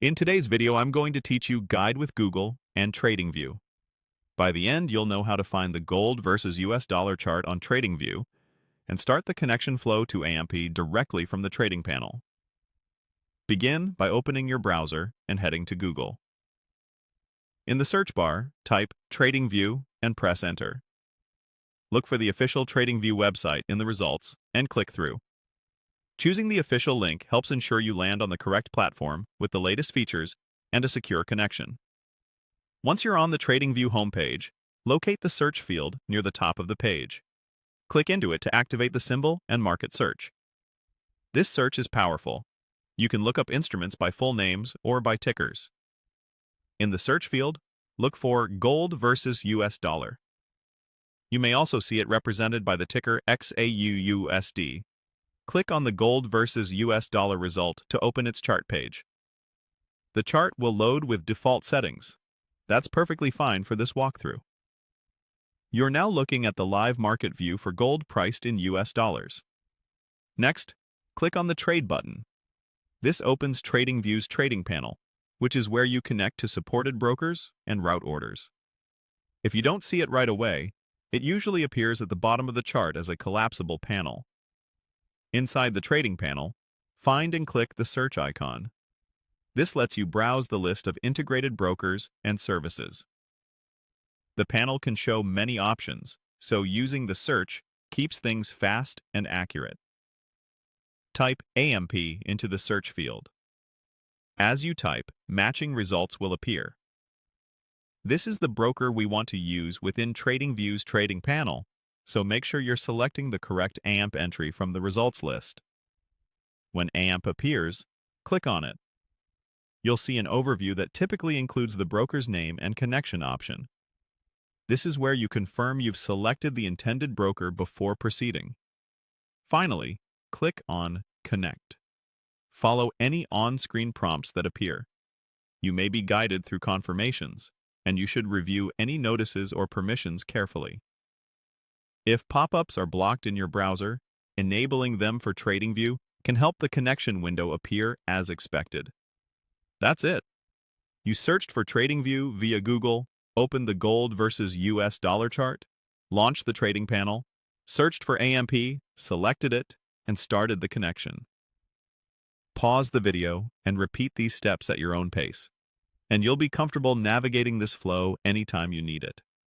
In today's video, I'm going to teach you Guide with Google and TradingView. By the end, you'll know how to find the gold versus US dollar chart on TradingView and start the connection flow to AMP directly from the trading panel. Begin by opening your browser and heading to Google. In the search bar, type TradingView and press Enter. Look for the official TradingView website in the results and click through. Choosing the official link helps ensure you land on the correct platform with the latest features and a secure connection. Once you're on the TradingView homepage, locate the search field near the top of the page. Click into it to activate the symbol and market search. This search is powerful. You can look up instruments by full names or by tickers. In the search field, look for gold versus US dollar. You may also see it represented by the ticker XAUUSD. Click on the gold versus US dollar result to open its chart page. The chart will load with default settings. That's perfectly fine for this walkthrough. You're now looking at the live market view for gold priced in US dollars. Next, click on the Trade button. This opens TradingView's trading panel, which is where you connect to supported brokers and route orders. If you don't see it right away, it usually appears at the bottom of the chart as a collapsible panel. Inside the trading panel, find and click the search icon. This lets you browse the list of integrated brokers and services. The panel can show many options, so using the search keeps things fast and accurate. Type AMP into the search field. As you type, matching results will appear. This is the broker we want to use within TradingView's trading panel, so make sure you're selecting the correct AMP entry from the results list. When AMP appears, click on it. You'll see an overview that typically includes the broker's name and connection option. This is where you confirm you've selected the intended broker before proceeding. Finally, click on Connect. Follow any on-screen prompts that appear. You may be guided through confirmations, and you should review any notices or permissions carefully. If pop-ups are blocked in your browser, enabling them for TradingView can help the connection window appear as expected. That's it. You searched for TradingView via Google, opened the gold versus US dollar chart, launched the trading panel, searched for AMP, selected it, and started the connection. Pause the video and repeat these steps at your own pace, and you'll be comfortable navigating this flow anytime you need it.